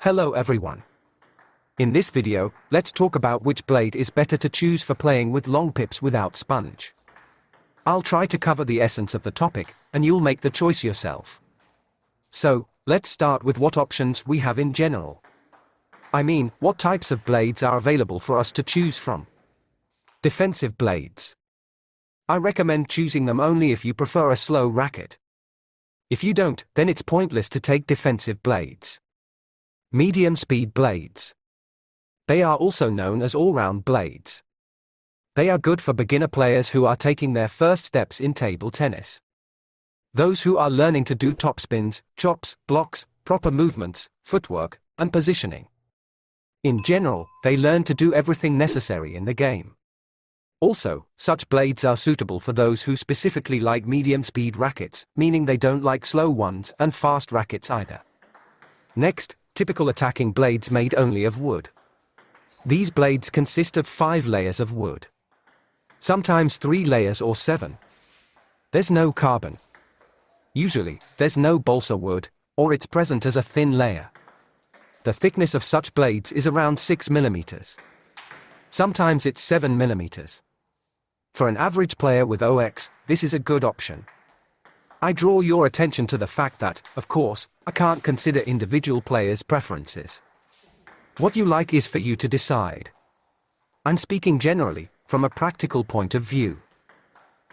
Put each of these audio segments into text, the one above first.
Hello everyone. In this video, let's talk about which blade is better to choose for playing with long pips without sponge. I'll try to cover the essence of the topic, and you'll make the choice yourself. So, let's start with what options we have in general. I mean, what types of blades are available for us to choose from. Defensive blades. I recommend choosing them only if you prefer a slow racket. If you don't, then it's pointless to take defensive blades. Medium speed blades. They are also known as all-round blades. They are good for beginner players who are taking their first steps in table tennis. Those who are learning to do topspins, chops, blocks, proper movements, footwork, and positioning. In general, they learn to do everything necessary in the game. Also, such blades are suitable for those who specifically like medium-speed rackets, meaning they don't like slow ones and fast rackets either. Next, typical attacking blades made only of wood. These blades consist of 5 layers of wood. Sometimes 3 layers or 7. There's no carbon. Usually, there's no balsa wood, or it's present as a thin layer. The thickness of such blades is around 6 mm. Sometimes it's 7 mm. For an average player with OX, this is a good option. I draw your attention to the fact that, of course, I can't consider individual players' preferences. What you like is for you to decide. I'm speaking generally, from a practical point of view.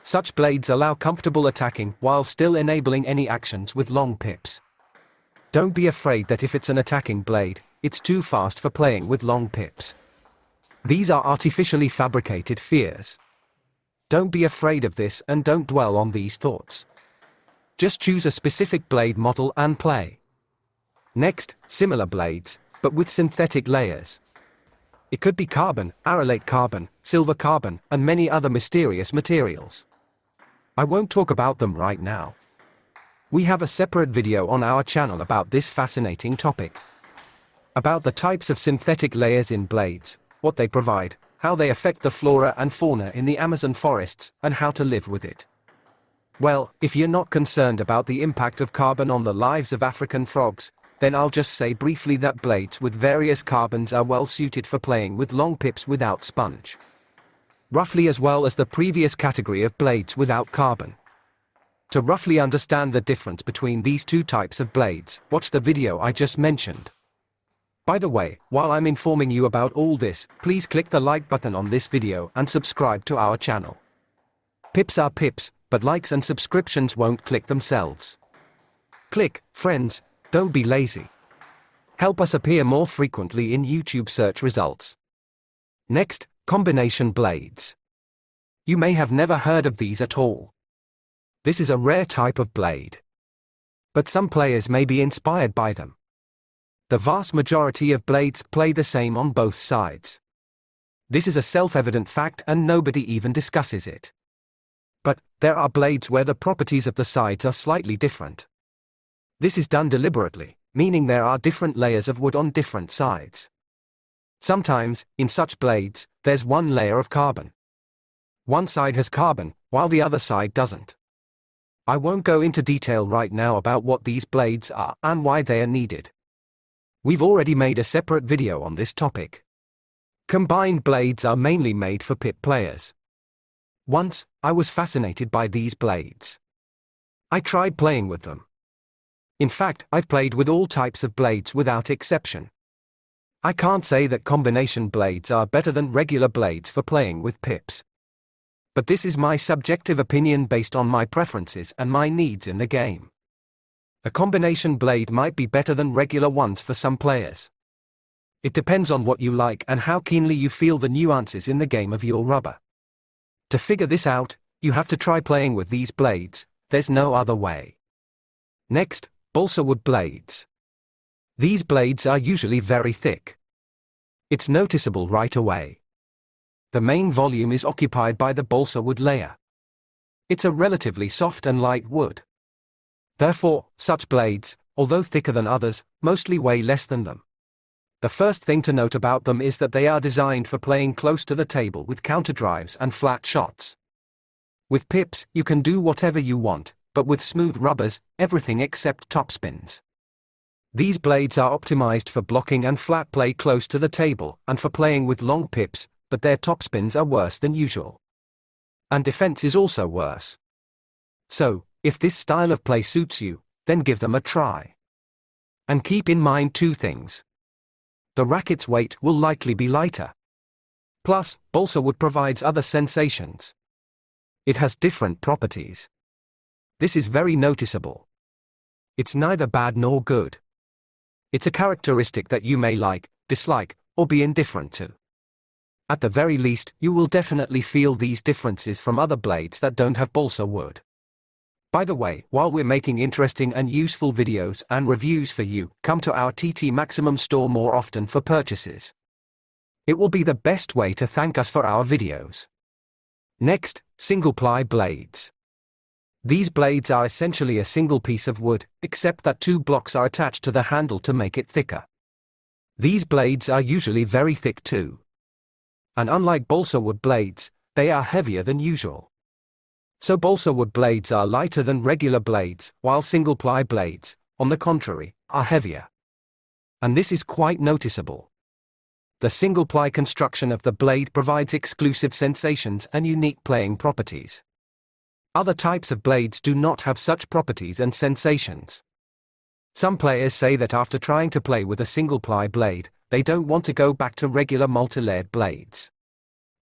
Such blades allow comfortable attacking while still enabling any actions with long pips. Don't be afraid that if it's an attacking blade, it's too fast for playing with long pips. These are artificially fabricated fears. Don't be afraid of this and don't dwell on these thoughts. Just choose a specific blade model and play. Next, similar blades, but with synthetic layers. It could be carbon, arylate carbon, silver carbon, and many other mysterious materials. I won't talk about them right now. We have a separate video on our channel about this fascinating topic. About the types of synthetic layers in blades, what they provide, how they affect the flora and fauna in the Amazon forests, and how to live with it. Well, if you're not concerned about the impact of carbon on the lives of African frogs, then I'll just say briefly that blades with various carbons are well suited for playing with long pips without sponge. Roughly as well as the previous category of blades without carbon. To roughly understand the difference between these two types of blades, watch the video I just mentioned. By the way, while I'm informing you about all this, please click the like button on this video and subscribe to our channel. Pips are pips, but likes and subscriptions won't click themselves. Click, friends, don't be lazy. Help us appear more frequently in YouTube search results. Next, combination blades. You may have never heard of these at all. This is a rare type of blade. But some players may be inspired by them. The vast majority of blades play the same on both sides. This is a self-evident fact and nobody even discusses it. But, there are blades where the properties of the sides are slightly different. This is done deliberately, meaning there are different layers of wood on different sides. Sometimes, in such blades, there's one layer of carbon. One side has carbon, while the other side doesn't. I won't go into detail right now about what these blades are and why they are needed. We've already made a separate video on this topic. Combined blades are mainly made for pip players. Once, I was fascinated by these blades. I tried playing with them. In fact, I've played with all types of blades without exception. I can't say that combination blades are better than regular blades for playing with pips. But this is my subjective opinion based on my preferences and my needs in the game. A combination blade might be better than regular ones for some players. It depends on what you like and how keenly you feel the nuances in the game of your rubber. To figure this out, you have to try playing with these blades, there's no other way. Next, balsa wood blades. These blades are usually very thick. It's noticeable right away. The main volume is occupied by the balsa wood layer. It's a relatively soft and light wood. Therefore, such blades, although thicker than others, mostly weigh less than them. The first thing to note about them is that they are designed for playing close to the table with counterdrives and flat shots. With pips, you can do whatever you want, but with smooth rubbers, everything except topspins. These blades are optimized for blocking and flat play close to the table and for playing with long pips, but their topspins are worse than usual. And defense is also worse. So, if this style of play suits you, then give them a try. And keep in mind two things. The racket's weight will likely be lighter. Plus, Bolsa wood provides other sensations. It has different properties. This is very noticeable. It's neither bad nor good. It's a characteristic that you may like, dislike, or be indifferent to. At the very least, you will definitely feel these differences from other blades that don't have Bolsa wood. By the way, while we're making interesting and useful videos and reviews for you, come to our TT Maximum store more often for purchases. It will be the best way to thank us for our videos. Next, single-ply blades. These blades are essentially a single piece of wood, except that two blocks are attached to the handle to make it thicker. These blades are usually very thick too. And unlike Bolsa wood blades, they are heavier than usual. So Bolsa wood blades are lighter than regular blades, while single-ply blades, on the contrary, are heavier. And this is quite noticeable. The single-ply construction of the blade provides exclusive sensations and unique playing properties. Other types of blades do not have such properties and sensations. Some players say that after trying to play with a single-ply blade, they don't want to go back to regular multi-layered blades.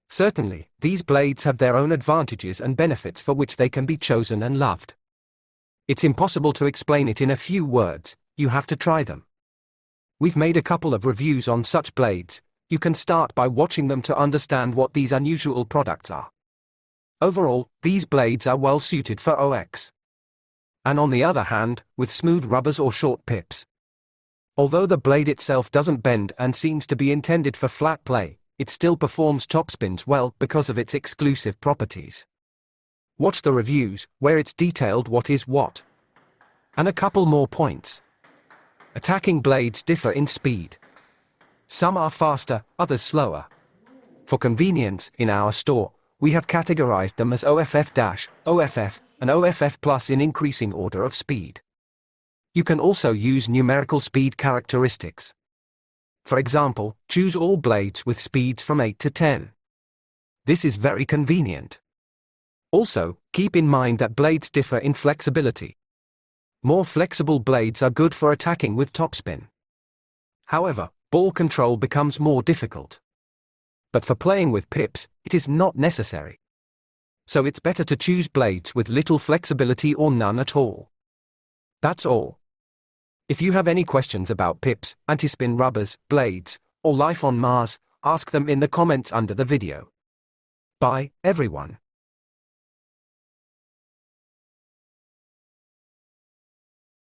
Certainly, these blades have their own advantages and benefits for which they can be chosen and loved. It's impossible to explain it in a few words, you have to try them. We've made a couple of reviews on such blades. You can start by watching them to understand what these unusual products are. Overall, these blades are well suited for OX. And on the other hand, with smooth rubbers or short pips. Although the blade itself doesn't bend and seems to be intended for flat play, it still performs topspins well because of its exclusive properties. Watch the reviews, where it's detailed what is what. And a couple more points. Attacking blades differ in speed. Some are faster, others slower. For convenience, in our store, we have categorized them as OFF-, OFF, and OFF Plus in increasing order of speed. You can also use numerical speed characteristics. For example, choose all blades with speeds from 8 to 10. This is very convenient. Also, keep in mind that blades differ in flexibility. More flexible blades are good for attacking with topspin. However, ball control becomes more difficult. But for playing with pips, it is not necessary. So it's better to choose blades with little flexibility or none at all. That's all. If you have any questions about pips, anti-spin rubbers, blades, or life on Mars, ask them in the comments under the video. Bye, everyone.